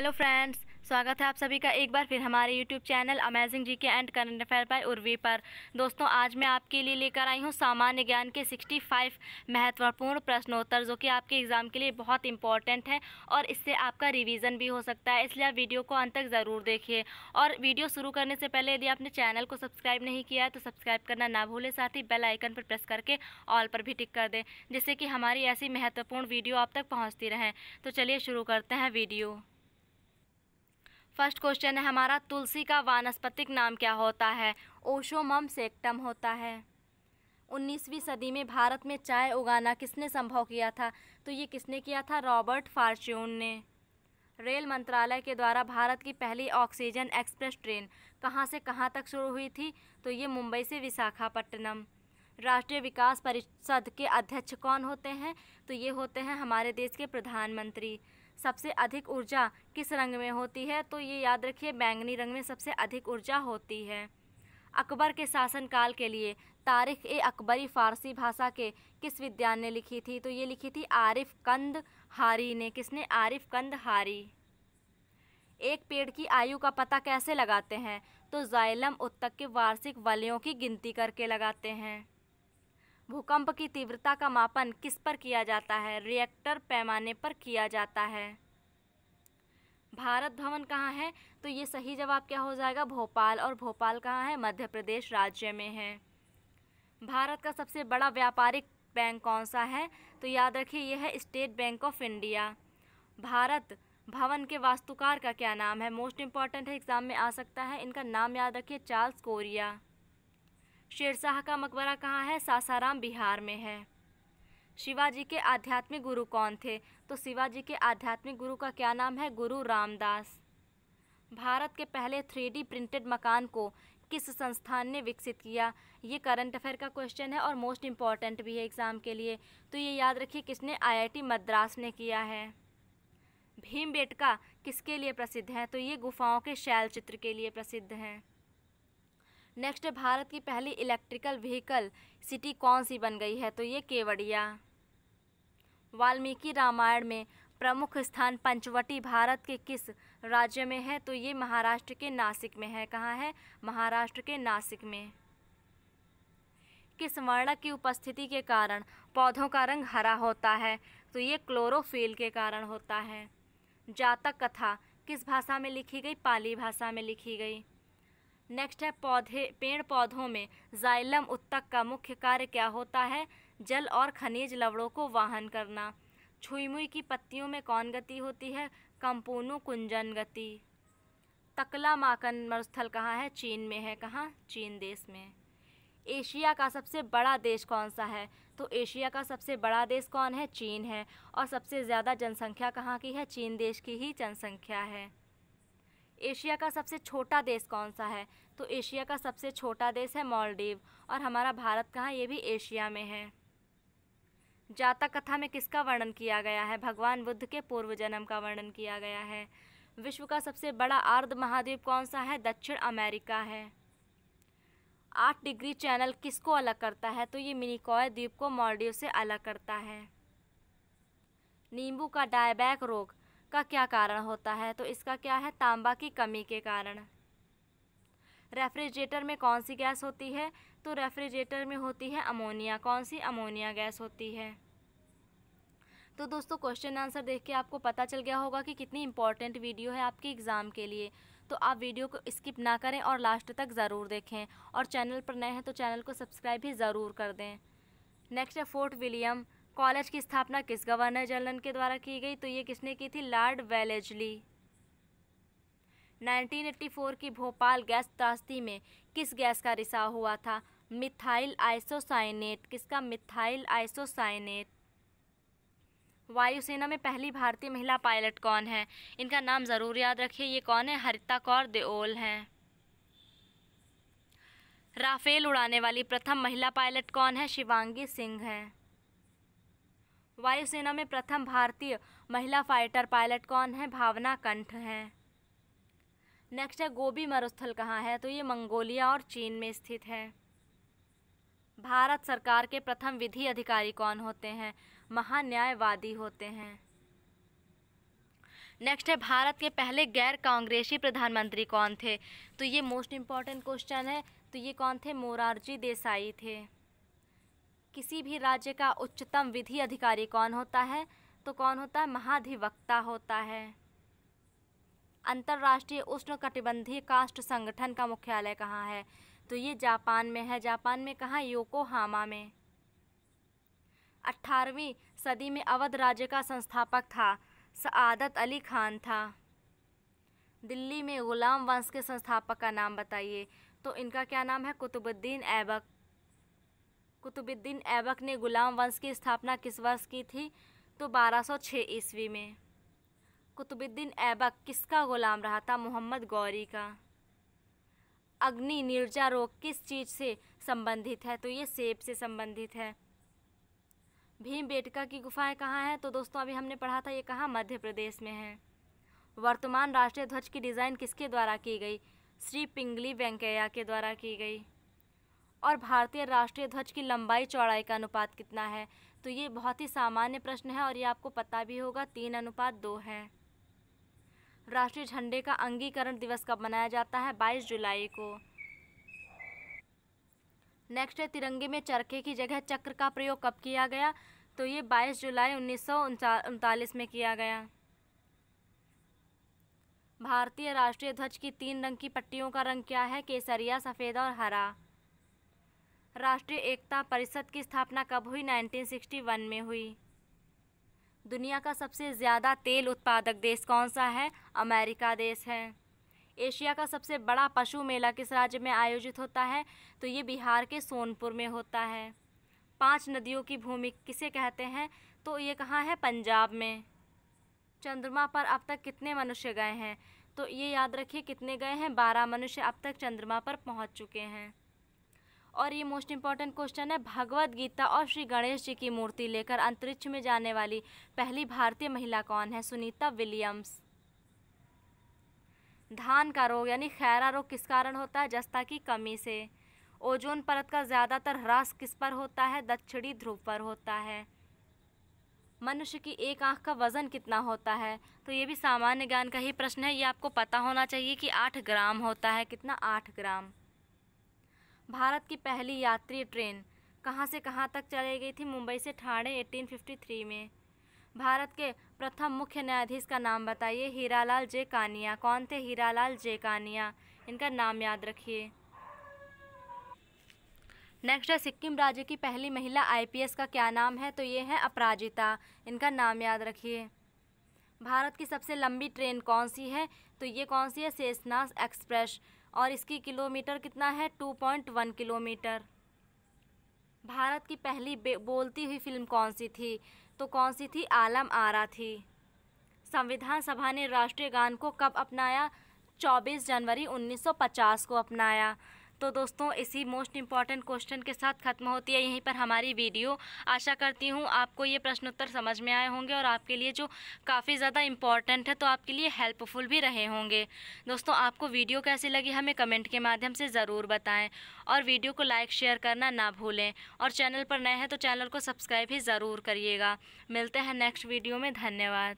Hello friends, स्वागत है आप सभी का एक बार फिर हमारे YouTube channel amazing GK and current affair by Urvi पर। दोस्तों, आज मैं आपके लिए लेकर आई हूँ सामान्य ज्ञान के 65 महत्वपूर्ण प्रश्नोत्तर, जो कि आपके एग्ज़ाम के लिए बहुत इंपॉर्टेंट है और इससे आपका रिवीजन भी हो सकता है। इसलिए आप वीडियो को अंत तक ज़रूर देखिए। और वीडियो शुरू करने से पहले यदि आपने चैनल को सब्सक्राइब नहीं किया है तो सब्सक्राइब करना ना भूलें, साथ ही बेल आइकन पर प्रेस करके ऑल पर भी टिक कर दें, जिससे कि हमारी ऐसी महत्वपूर्ण वीडियो आप तक पहुँचती रहें। तो चलिए शुरू करते हैं वीडियो। फर्स्ट क्वेश्चन है हमारा, तुलसी का वानस्पतिक नाम क्या होता है? ओशोमम सेक्टम होता है। 19वीं सदी में भारत में चाय उगाना किसने संभव किया था? तो ये किसने किया था? रॉबर्ट फॉर्च्यून ने। रेल मंत्रालय के द्वारा भारत की पहली ऑक्सीजन एक्सप्रेस ट्रेन कहाँ से कहाँ तक शुरू हुई थी? तो ये मुंबई से विशाखापट्टनम। राष्ट्रीय विकास परिषद के अध्यक्ष कौन होते हैं? तो ये होते हैं हमारे देश के प्रधानमंत्री। सबसे अधिक ऊर्जा किस रंग में होती है? तो ये याद रखिए, बैंगनी रंग में सबसे अधिक ऊर्जा होती है। अकबर के शासनकाल के लिए तारीख ए अकबरी फारसी भाषा के किस विद्वान ने लिखी थी? तो ये लिखी थी आरिफ कंद हारी ने। किसने? आरिफ कंद हारी। एक पेड़ की आयु का पता कैसे लगाते हैं? तो जाइलम उत्तक के वार्षिक वलयों की गिनती करके लगाते हैं। भूकंप की तीव्रता का मापन किस पर किया जाता है? रिएक्टर पैमाने पर किया जाता है। भारत भवन कहाँ है? तो ये सही जवाब क्या हो जाएगा? भोपाल। और भोपाल कहाँ है? मध्य प्रदेश राज्य में है। भारत का सबसे बड़ा व्यापारिक बैंक कौन सा है? तो याद रखिए, यह है state bank of India. Bharat Bhavan के वास्तुकार का क्या नाम है? मोस्ट इम्पॉर्टेंट है, एग्जाम में आ सकता है। इनका नाम याद रखिए, चार्ल्स कोरिया। शेरशाह का मकबरा कहाँ है? सासाराम बिहार में है। शिवाजी के आध्यात्मिक गुरु कौन थे? तो शिवाजी के आध्यात्मिक गुरु का क्या नाम है? गुरु रामदास। भारत के पहले 3D प्रिंटेड मकान को किस संस्थान ने विकसित किया? ये करंट अफेयर का क्वेश्चन है और मोस्ट इम्पॉर्टेंट भी है एग्जाम के लिए। तो ये याद रखिए, किसने? IIT मद्रास ने किया है। भीमबेटका किसके लिए प्रसिद्ध है? तो ये गुफाओं के शैल चित्र के लिए प्रसिद्ध हैं। नेक्स्ट, भारत की पहली इलेक्ट्रिकल व्हीकल सिटी कौन सी बन गई है? तो ये केवड़िया। वाल्मीकि रामायण में प्रमुख स्थान पंचवटी भारत के किस राज्य में है? तो ये महाराष्ट्र के नासिक में है। कहाँ है? महाराष्ट्र के नासिक में। किस वर्णक की उपस्थिति के कारण पौधों का रंग हरा होता है? तो ये क्लोरोफिल के कारण होता है। जातक कथा किस भाषा में लिखी गई? पाली भाषा में लिखी गई। नेक्स्ट है, पेड़ पौधों में जाइलम उत्तक का मुख्य कार्य क्या होता है? जल और खनिज लवणों को वाहन करना। छुई-मुई की पत्तियों में कौन गति होती है? कंपूनु कुंजन गति। तकला-माकन मरुस्थल कहाँ है? चीन में है। कहाँ? चीन देश में। एशिया का सबसे बड़ा देश कौन सा है? तो एशिया का सबसे बड़ा देश कौन है? चीन है। और सबसे ज़्यादा जनसंख्या कहाँ की है? चीन देश की ही जनसंख्या है। एशिया का सबसे छोटा देश कौन सा है? तो एशिया का सबसे छोटा देश है मालदीव। और हमारा भारत कहाँ? ये भी एशिया में है। जातक कथा में किसका वर्णन किया गया है? भगवान बुद्ध के पूर्व जन्म का वर्णन किया गया है। विश्व का सबसे बड़ा अर्ध महाद्वीप कौन सा है? दक्षिण अमेरिका है। 8 डिग्री चैनल किसको अलग करता है? तो ये मिनिकॉय द्वीप को मालदीव से अलग करता है। नींबू का डायबैक रोग का क्या कारण होता है? तो इसका क्या है? तांबा की कमी के कारण। रेफ्रिजरेटर में कौन सी गैस होती है? तो रेफ्रिजरेटर में होती है अमोनिया। कौन सी? अमोनिया गैस होती है। तो दोस्तों, क्वेश्चन आंसर देख के आपको पता चल गया होगा कि कितनी इंपॉर्टेंट वीडियो है आपके एग्ज़ाम के लिए। तो आप वीडियो को स्किप ना करें और लास्ट तक ज़रूर देखें। और चैनल पर नए हैं तो चैनल को सब्सक्राइब भी ज़रूर कर दें। नेक्स्ट है, फोर्ट विलियम कॉलेज की स्थापना किस गवर्नर जनरल के द्वारा की गई? तो ये किसने की थी? Lord Wellesley. 1984 की भोपाल गैस त्रासदी में किस गैस का रिसाव हुआ था? Methyl isocyanate. किसका? Methyl isocyanate. वायुसेना में पहली भारतीय महिला पायलट कौन है? इनका नाम ज़रूर याद रखिए। ये कौन है? हरिता कौर देओल हैं। राफेल उड़ाने वाली प्रथम महिला पायलट कौन है? शिवांगी सिंह हैं। वायुसेना में प्रथम भारतीय महिला फाइटर पायलट कौन है? भावना कंठ हैं। नेक्स्ट है, गोबी मरुस्थल कहाँ है? तो ये मंगोलिया और चीन में स्थित है। भारत सरकार के प्रथम विधि अधिकारी कौन होते हैं? महान्यायवादी होते हैं। नेक्स्ट है भारत के पहले गैर कांग्रेसी प्रधानमंत्री कौन थे। तो ये मोस्ट इम्पॉर्टेंट क्वेश्चन है। तो ये कौन थे, मोरारजी देसाई थे। किसी भी राज्य का उच्चतम विधि अधिकारी कौन होता है। तो कौन होता है, महाधिवक्ता होता है। अंतर्राष्ट्रीय उष्णकटिबंधीय काष्ठ संगठन का मुख्यालय कहाँ है। तो ये जापान में है। जापान में कहाँ, योकोहामा में। 18वीं सदी में अवध राज्य का संस्थापक था, सआदत अली खान था। दिल्ली में गुलाम वंश के संस्थापक का नाम बताइए। तो इनका क्या नाम है, कुतुबुद्दीन ऐबक। कुतुबुद्दीन ऐबक ने गुलाम वंश की स्थापना किस वर्ष की थी। तो 1206 ईस्वी में। कुतुबुद्दीन ऐबक किसका गुलाम रहा था, मोहम्मद गौरी का। अग्नि निर्जा रोग किस चीज़ से संबंधित है। तो ये सेब से संबंधित है। भीमबेटका की गुफाएं कहाँ हैं। तो दोस्तों अभी हमने पढ़ा था, ये कहाँ, मध्य प्रदेश में है। वर्तमान राष्ट्रीय ध्वज की डिज़ाइन किसके द्वारा की गई, श्री पिंगली वेंकैया के द्वारा की गई। और भारतीय राष्ट्रीय ध्वज की लंबाई चौड़ाई का अनुपात कितना है। तो ये बहुत ही सामान्य प्रश्न है और ये आपको पता भी होगा, 3:2 है। राष्ट्रीय झंडे का अंगीकरण दिवस कब मनाया जाता है, 22 जुलाई को। नेक्स्ट है, तिरंगे में चरखे की जगह चक्र का प्रयोग कब किया गया। तो ये 22 जुलाई 1939 में किया गया। भारतीय राष्ट्रीय ध्वज की 3 रंग की पट्टियों का रंग क्या है, केसरिया, सफ़ेद और हरा। राष्ट्रीय एकता परिषद की स्थापना कब हुई, 1961 में हुई। दुनिया का सबसे ज़्यादा तेल उत्पादक देश कौन सा है, अमेरिका देश है। एशिया का सबसे बड़ा पशु मेला किस राज्य में आयोजित होता है। तो ये बिहार के सोनपुर में होता है। 5 नदियों की भूमि किसे कहते हैं। तो ये कहाँ है, पंजाब में। चंद्रमा पर अब तक कितने मनुष्य गए हैं। तो ये याद रखिए कितने गए हैं, 12 मनुष्य अब तक चंद्रमा पर पहुंच चुके हैं। और ये मोस्ट इम्पॉर्टेंट क्वेश्चन है, भगवद गीता और श्री गणेश जी की मूर्ति लेकर अंतरिक्ष में जाने वाली पहली भारतीय महिला कौन है, सुनीता विलियम्स। धान का रोग यानी खैरा रोग किस कारण होता है, जस्ता की कमी से। ओजोन परत का ज़्यादातर ह्रास किस पर होता है, दक्षिणी ध्रुव पर होता है। मनुष्य की एक आँख का वज़न कितना होता है। तो ये भी सामान्य ज्ञान का ही प्रश्न है, ये आपको पता होना चाहिए कि 8 ग्राम होता है। कितना, 8 ग्राम। भारत की पहली यात्री ट्रेन कहाँ से कहाँ तक चलाई गई थी, मुंबई से ठाणे 1853 में। भारत के प्रथम मुख्य न्यायाधीश का नाम बताइए, हीरालाल जे कानिया। कौन थे, हीरालाल जे कानिया। इनका नाम याद रखिए। नेक्स्ट है, सिक्किम राज्य की पहली महिला IPS का क्या नाम है। तो ये है अपराजिता। इनका नाम याद रखिए। भारत की सबसे लंबी ट्रेन कौन सी है। तो ये कौन सी है, शेषनाग एक्सप्रेस। और इसकी किलोमीटर कितना है, 2.1 किलोमीटर। भारत की पहली बोलती हुई फिल्म कौन सी थी। तो कौन सी थी, आलम आरा थी। संविधान सभा ने राष्ट्रीय गान को कब अपनाया, 24 जनवरी 1950 को अपनाया। तो दोस्तों इसी मोस्ट इम्पॉर्टेंट क्वेश्चन के साथ ख़त्म होती है यहीं पर हमारी वीडियो। आशा करती हूँ आपको ये प्रश्नोत्तर समझ में आए होंगे और आपके लिए जो काफ़ी ज़्यादा इम्पॉर्टेंट है तो आपके लिए हेल्पफुल भी रहे होंगे। दोस्तों आपको वीडियो कैसी लगी हमें कमेंट के माध्यम से ज़रूर बताएं और वीडियो को लाइक शेयर करना ना भूलें और चैनल पर नए हैं तो चैनल को सब्सक्राइब भी ज़रूर करिएगा। मिलते हैं नेक्स्ट वीडियो में, धन्यवाद।